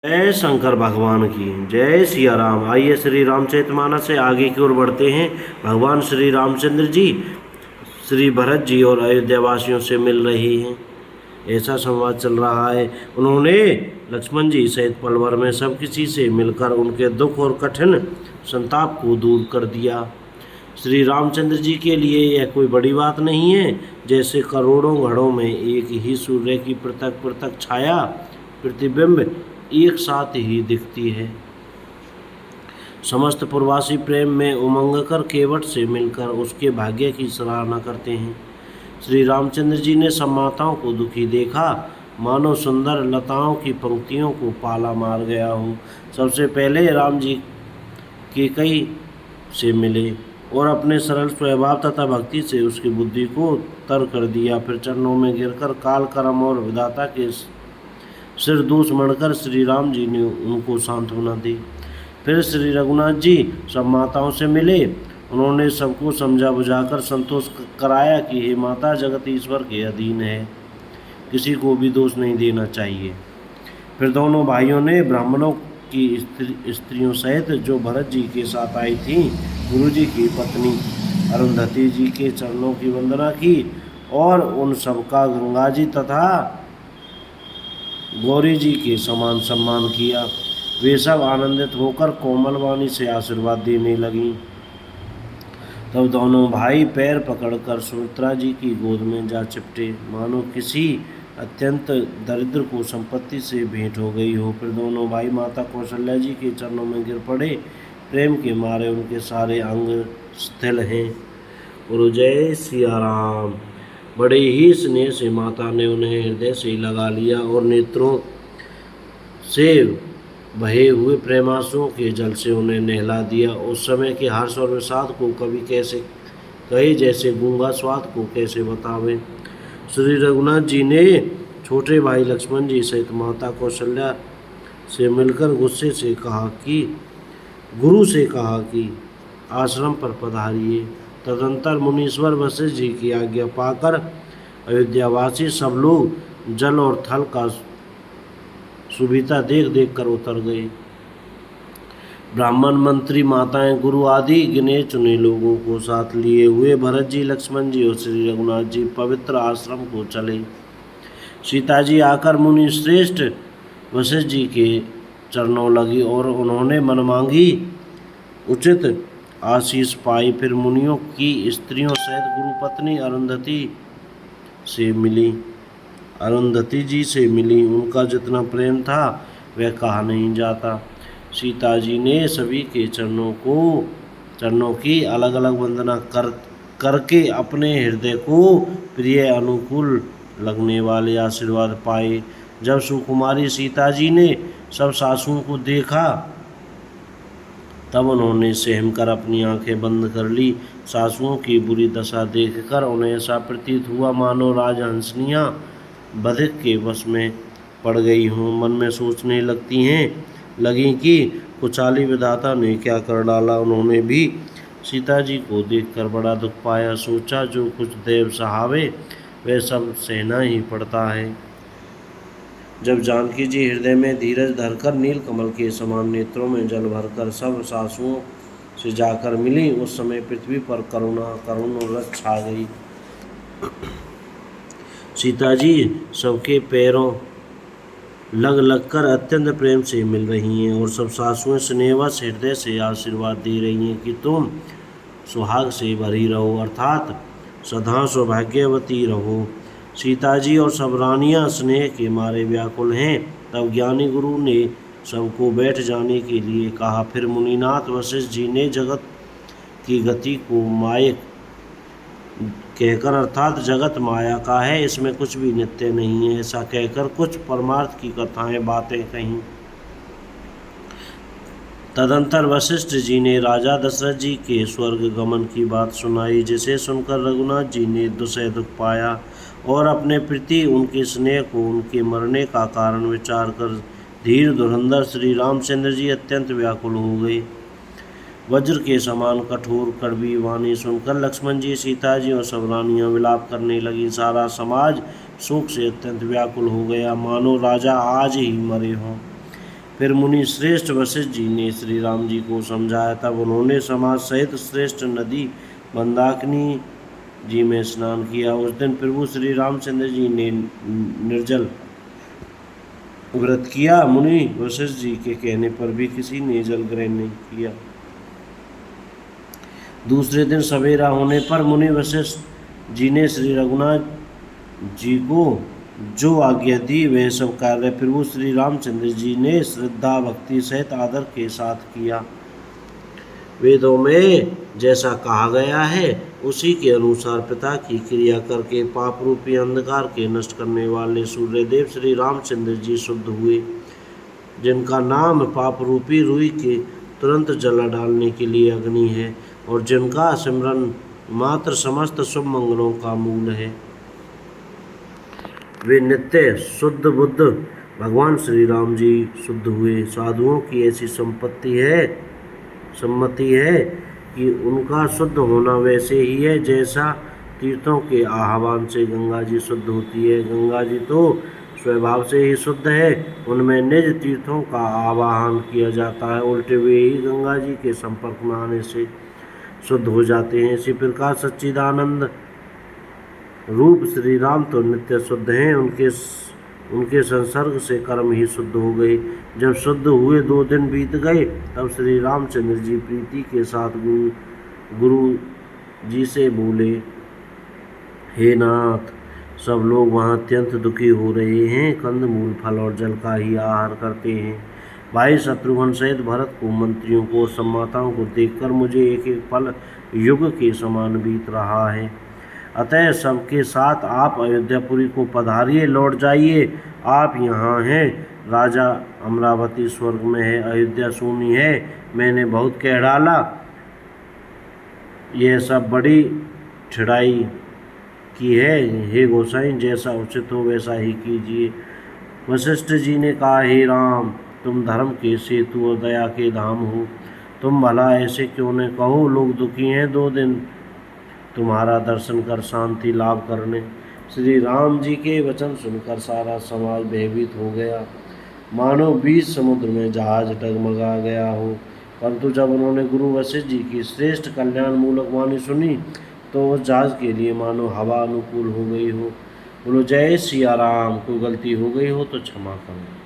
जय शंकर भगवान की जय सिया राम। आइए श्री रामचरितमानस से आगे की ओर बढ़ते हैं। भगवान श्री रामचंद्र जी श्री भरत जी और अयोध्या वासियों से मिल रही हैं। ऐसा संवाद चल रहा है। उन्होंने लक्ष्मण जी सहित पल भर में सब किसी से मिलकर उनके दुख और कठिन संताप को दूर कर दिया। श्री रामचंद्र जी के लिए यह कोई बड़ी बात नहीं है। जैसे करोड़ों घड़ों में एक ही सूर्य की पृथक पृथक छाया प्रतिबिंब एक साथ ही दिखती है। समस्त प्रवासी प्रेम में उमंग कर केवट से मिलकर उसके भाग्य की सराहना करते हैं। श्री रामचंद्र जी ने सब माताओं को दुखी देखा, मानो सुंदर लताओं की पंक्तियों को पाला मार गया हो। सबसे पहले राम जी के कई से मिले और अपने सरल स्वभाव तथा भक्ति से उसकी बुद्धि को तर कर दिया। फिर चरणों में गिरकर काल कर्म और विधाता के सिर दूष मणकर श्री राम जी ने उनको सांत्वना दी। फिर श्री रघुनाथ जी सब माताओं से मिले। उन्होंने सबको समझा बुझाकर संतोष कराया कि हे माता, जगत ईश्वर के अधीन है, किसी को भी दोष नहीं देना चाहिए। फिर दोनों भाइयों ने ब्राह्मणों की स्त्रियों सहित जो भरत जी के साथ आई थी, गुरु जी की पत्नी अरुंधति जी के चरणों की वंदना की और उन सबका गंगा जी तथा गौरी जी के समान सम्मान किया। वे सब आनंदित होकर कोमल वाणी से आशीर्वाद देने लगीं। तब दोनों भाई पैर पकड़कर सुमित्रा जी की गोद में जा चिपटे, मानो किसी अत्यंत दरिद्र को संपत्ति से भेंट हो गई हो। फिर दोनों भाई माता कौशल्या जी के चरणों में गिर पड़े। प्रेम के मारे उनके सारे अंग स्थिल हैं। गुरु जय सिया राम। बड़े ही स्नेह से माता ने उन्हें हृदय से लगा लिया और नेत्रों से बहे हुए प्रेमांसुओं के जल से उन्हें नहला दिया। उस समय के हर्ष और विषाद को कभी कैसे कहे, जैसे गूंगा स्वाद को कैसे बतावे। श्री रघुनाथ जी ने छोटे भाई लक्ष्मण जी सहित माता कौशल्या से मिलकर गुस्से से कहा कि गुरु से कहा कि आश्रम पर पधारिए। तदंतर मुनीश्वर वशिष्ठ जी की आज्ञा पाकर अयोध्यावासी सब लोग जल और थल का सुविधा देख देख कर उतर गए। ब्राह्मण, मंत्री, माताएं, गुरु आदि गिने चुने लोगों को साथ लिए हुए भरत जी, लक्ष्मण जी और श्री रघुनाथ जी पवित्र आश्रम को चले। सीता जी आकर मुनि श्रेष्ठ वशिष्ठ जी के चरणों लगी और उन्होंने मनमांगी उचित आशीष पाई। फिर मुनियों की स्त्रियों सहित गुरुपत्नी अरुंधति जी से मिली। उनका जितना प्रेम था वह कहा नहीं जाता। सीता जी ने सभी के चरणों की अलग अलग वंदना करके अपने हृदय को प्रिय अनुकूल लगने वाले आशीर्वाद पाए। जब सुकुमारी सीता जी ने सब सासुओं को देखा तब उन्होंने सहम कर अपनी आंखें बंद कर ली। सासुओं की बुरी दशा देखकर उन्हें ऐसा प्रतीत हुआ मानो राजहंसनियाँ बधिक के वश में पड़ गई हों। मन में सोचने लगी कि कुचाली विधाता ने क्या कर डाला। उन्होंने भी सीता जी को देखकर बड़ा दुख पाया। सोचा, जो कुछ देव सहावे वह सब सहना ही पड़ता है। जब जानकी जी हृदय में धीरज धरकर नील कमल के समान नेत्रों में जल भरकर सब सासुओं से जाकर मिली, उस समय पृथ्वी पर करुण रस छा गई। सीता जी सबके पैरों लग कर अत्यंत प्रेम से मिल रही हैं और सब सासुएं स्नेहवश हृदय से आशीर्वाद दे रही हैं कि तुम सुहाग से भरी रहो, अर्थात सदा सौभाग्यवती रहो। सीता जी और सब रानियाँ स्नेह के मारे व्याकुल हैं। तब ज्ञानी गुरु ने सबको बैठ जाने के लिए कहा। फिर मुनिनाथ वशिष्ठ जी ने जगत की गति को मायक कहकर, अर्थात जगत माया का है, इसमें कुछ भी नित्य नहीं है, ऐसा कहकर कुछ परमार्थ की कथाएं बातें कहीं। तदंतर वशिष्ठ जी ने राजा दशरथ जी के स्वर्ग गमन की बात सुनाई, जिसे सुनकर रघुनाथ जी ने दुसह दुख पाया और अपने प्रति उनके स्नेह को उनके मरने का कारण विचार कर धीर धुरंधर श्री रामचंद्र जी अत्यंत व्याकुल हो गए। वज्र के समान कठोर कड़वी वाणी सुनकर लक्ष्मण जी, सीता जी और सब रानियाँ विलाप करने लगी। सारा समाज शोक से अत्यंत व्याकुल हो गया, मानो राजा आज ही मरे हों। फिर मुनि श्रेष्ठ वशिष्ठ जी ने श्री राम जी को समझाया। तब उन्होंने समाज सहित श्रेष्ठ नदी मंदाकिनी जी में स्नान किया। उस दिन प्रभु श्री रामचंद्र जी ने निर्जल व्रत किया। मुनि वशिष्ठ जी के कहने पर भी किसी ने जल ग्रहण नहीं किया। दूसरे दिन सवेरा होने पर मुनि वशिष्ठ जी ने श्री रघुनाथ जी को जो आज्ञा दी वह सब कार्य प्रभु श्री रामचंद्र जी ने श्रद्धा भक्ति सहित आदर के साथ किया। वेदों में जैसा कहा गया है उसी के अनुसार पिता की क्रिया करके पाप रूपी अंधकार के नष्ट करने वाले सूर्यदेव श्री रामचंद्र जी शुद्ध हुए, जिनका नाम पाप रूपी रुई के तुरंत जला डालने के लिए अग्नि है और जिनका सिमरन मात्र समस्त शुभ मंगलों का मूल है। वे नित्य शुद्ध बुद्ध भगवान श्री राम जी शुद्ध हुए। साधुओं की ऐसी सम्मति है कि उनका शुद्ध होना वैसे ही है जैसा तीर्थों के आह्वान से गंगा जी शुद्ध होती है। गंगा जी तो स्वभाव से ही शुद्ध है, उनमें निज तीर्थों का आवाहन किया जाता है, उल्टे वे ही गंगा जी के संपर्क में आने से शुद्ध हो जाते हैं। इसी प्रकार सच्चिदानंद रूप श्री राम तो नित्य शुद्ध हैं, उनके संसर्ग से कर्म ही शुद्ध हो गए। जब शुद्ध हुए 2 दिन बीत गए तब श्री रामचंद्र जी प्रीति के साथ गुरु जी से बोले, हे नाथ, सब लोग वहाँ अत्यंत दुखी हो रहे हैं, कंदमूल फल और जल का ही आहार करते हैं। भाई शत्रुघ्न सहित भरत को, मंत्रियों को, सम्माताओं को देखकर मुझे एक एक पल युग के समान बीत रहा है। अतः सबके साथ आप अयोध्यापुरी को पधारिए, लौट जाइए। आप यहाँ हैं, राजा अमरावती स्वर्ग में है, अयोध्या सूनी है, मैंने बहुत कह डाला, यह सब बड़ी ठिड़ाई की है। हे गोसाई, जैसा उचित हो वैसा ही कीजिए। वशिष्ठ जी ने कहा, हे राम, तुम धर्म के सेतु और दया के धाम हो, तुम भला ऐसे क्यों न कहो, लोग दुखी हैं, 2 दिन तुम्हारा दर्शन कर शांति लाभ करने। श्री राम जी के वचन सुनकर सारा समाज भयभीत हो गया, मानो बीच समुद्र में जहाज डगमगा गया हो। परंतु जब उन्होंने गुरु वशिष्ठ जी की श्रेष्ठ कल्याण मूलक वाणी सुनी तो उस जहाज के लिए मानो हवा अनुकूल हो गई हो। बोलो जय सिया राम। कोई गलती हो गई हो तो क्षमा करो।